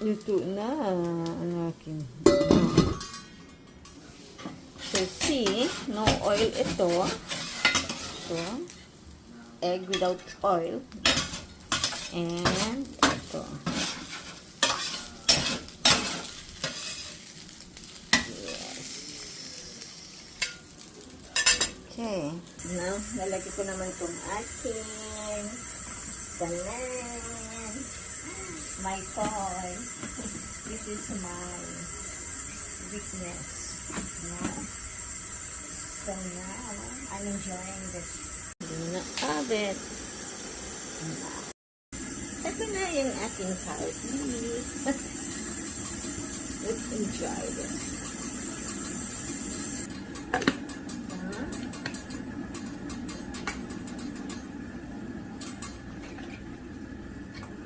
Luto na ang aking so see, no oil ito. So, egg without oil. And ito. Yes. Okay. Now, lalagay ko naman itong aking galan. My toy. This is my weakness. Yeah. So now, I'm enjoying this. Na abet. Ito na yung aking carrot. Let's enjoy this.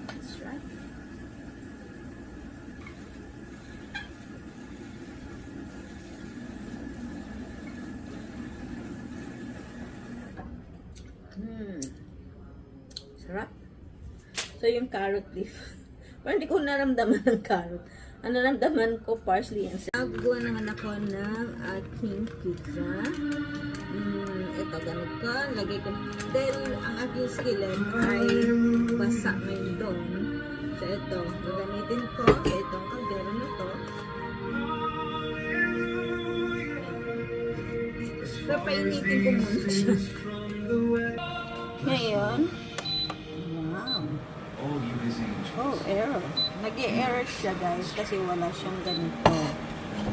That's right. Sarap. So, yung carrot leaf. Pero hindi ko naramdaman ng carrot. Ang naramdaman ko, parsley and nagawa naman ako ng aking pizza. Ito, ganun ko. Lagay ko. Dahil ang aking skillet ay basa ngayon. So, ito. Gagamitin ko. Itong kaldero na to. So, painitin ko muna siya. Ngayon, oh, error. Nag-i-error siya, guys, kasi wala siyang ganito.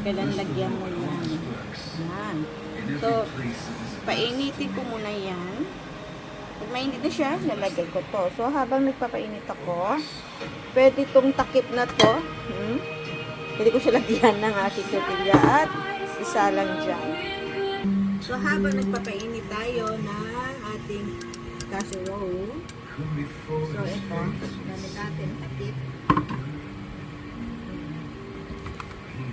Kailan lagyan mo yan. Yan. So, painitin ko muna yan. Pag mainit na siya, lalagay ko to. So, habang nagpapainit ako, pwede itong takip na to. Pwede ko siya lagyan ng aking tortilla at isa lang dyan. So, habang nagpapainit tayo ng ating casserole, so, ito, gamit natin takip.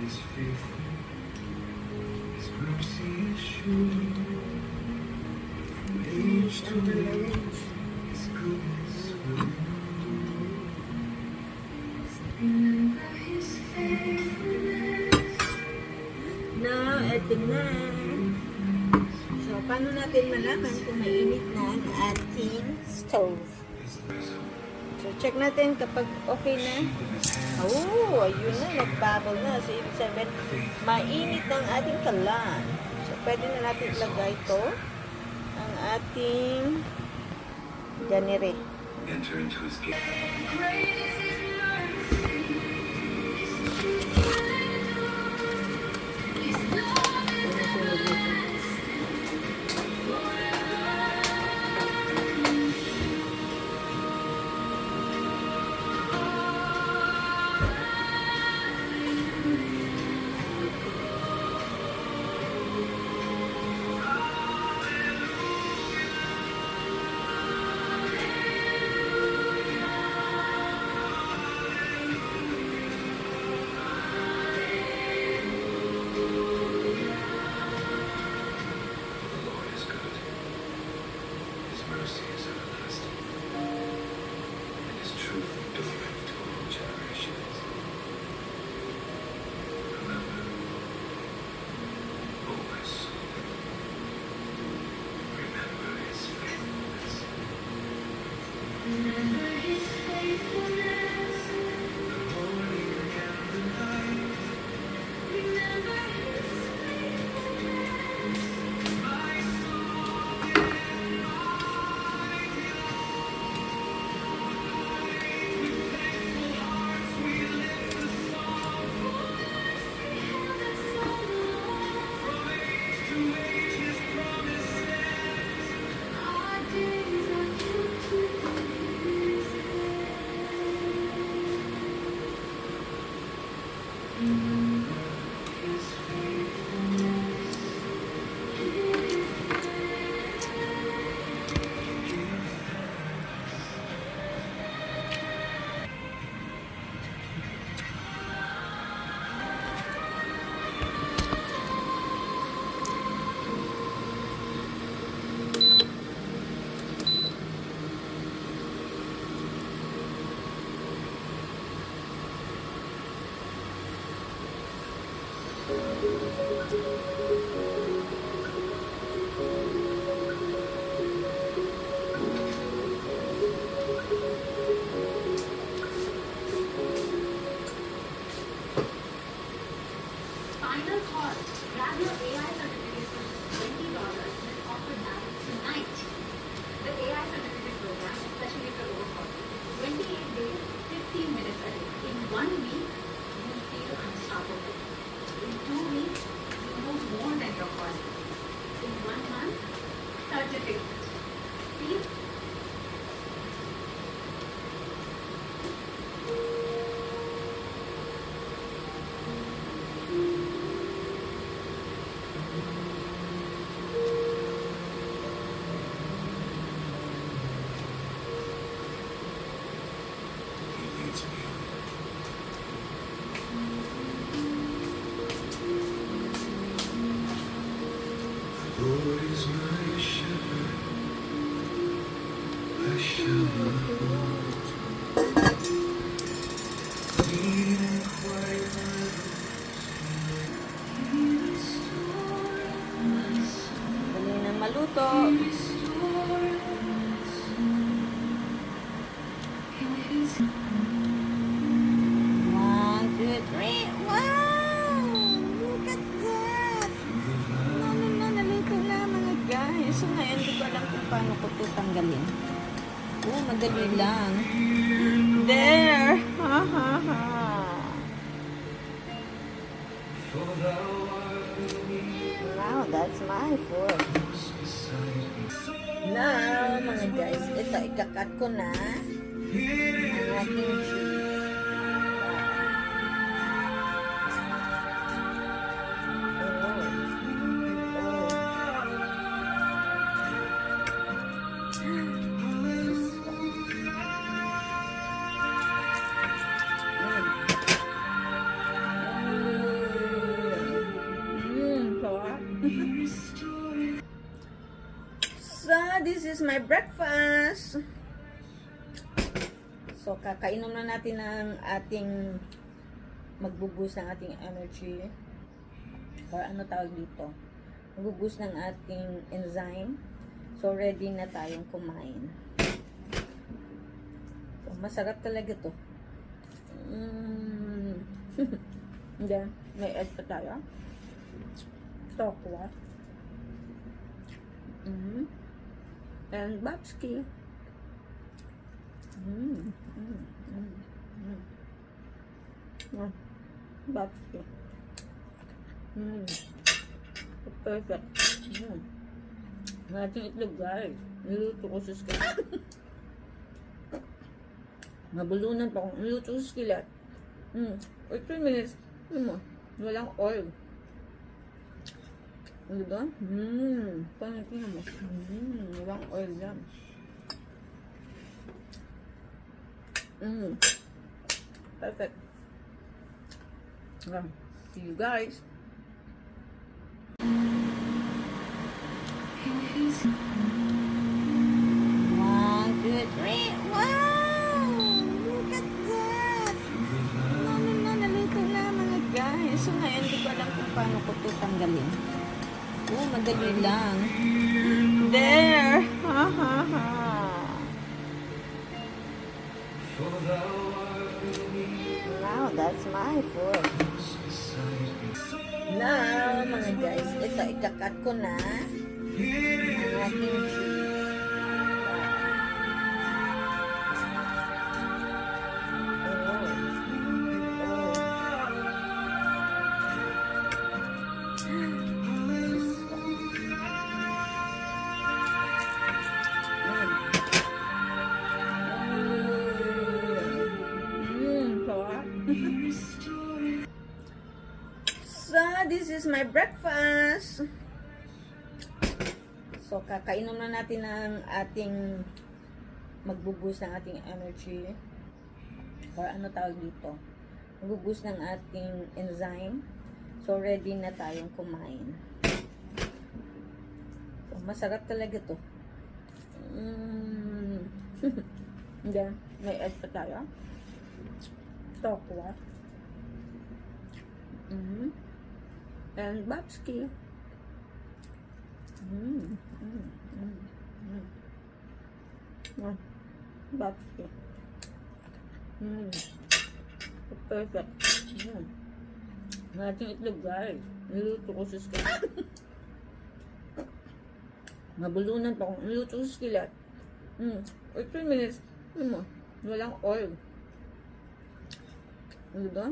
His faithful, His mercy is sure. From age to age, His goodness will endure. Remember His faithfulness. Now, ito na. So, paano natin malaman kung mainit na ang ating stove? So, check natin kapag okay na. Oh, ayun na, nag-bubble na. So, ibig sabihin, mainit na ang ating kalan. So, pwede na natin ilagay ito ang ating ganire. Enter into His gate. Final call. Grab your AI certificate for $20 with offer valid tonight. The AI certificate program is specially for over 28 days, 15 minutes a day. In 1 week, you feel unstoppable. In 2 weeks, you know more than your calling. In 1 month, certificate. Feel He leads me on. The Lord is my shepherd. I shall not want. Lead in quiet waters. He restored my soul. Dali na maluto. Restored my soul. In His 1, 2, 3. Wow! Look at that! Naluto na mga guys. So ngayon, hindi ko alam kung paano ko ito tanggalin. Oh, madali lang. There! Ha ha ha! For thou art with me, Wow, that's my food. beside me. Now, mga guys, ito, ikakat ko na ang ating cheese. So, this is my breakfast. So, kakainom na natin ng ating magbuboost ng ating energy. Or ano tawag dito? Magbuboost ng ating enzyme. So, ready na tayong kumain. So, masarap talaga to. Then, may egg pa tayo. Tokwa. And babski. Babski. Perfect. Natin itlog, guys. Niluto ko sa skillet. Nabulunan pa akong niluto sa skillet. 3 minutes. Walang oil. Diba? Panatin mo. Walang oil yan. Perfect. See you guys. In His 1, 2, 3. Wow! Look at that! Naluto na mga guys. So ngayon, hindi ko alam kung paano ko ito tanggalin. Oh, madali lang. There! Ha ha ha! For thou art with me, Wow, that's my food. beside me. Now, mga guys, ito, ikakat ko na ang ating cheese. So, this is my breakfast. So, kakainom na natin ng ating magbuboost ng ating energy. Or ano tawag dito? Magbuboost ng ating enzyme. So, ready na tayong kumain. So, masarap talaga to. Then, may egg pa tayo. Tokwa. And Babski. Babski. Perfect. Natin itlog, guys. Niluto ko sa skillet. Nabulunan pa ko. Niluto ko sa skillet. 3 minutes. Walang oil. Diba?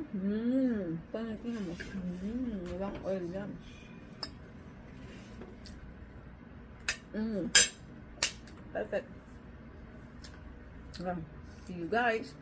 Parang tingnan mo. Walang oil yan. Perfect. See you guys.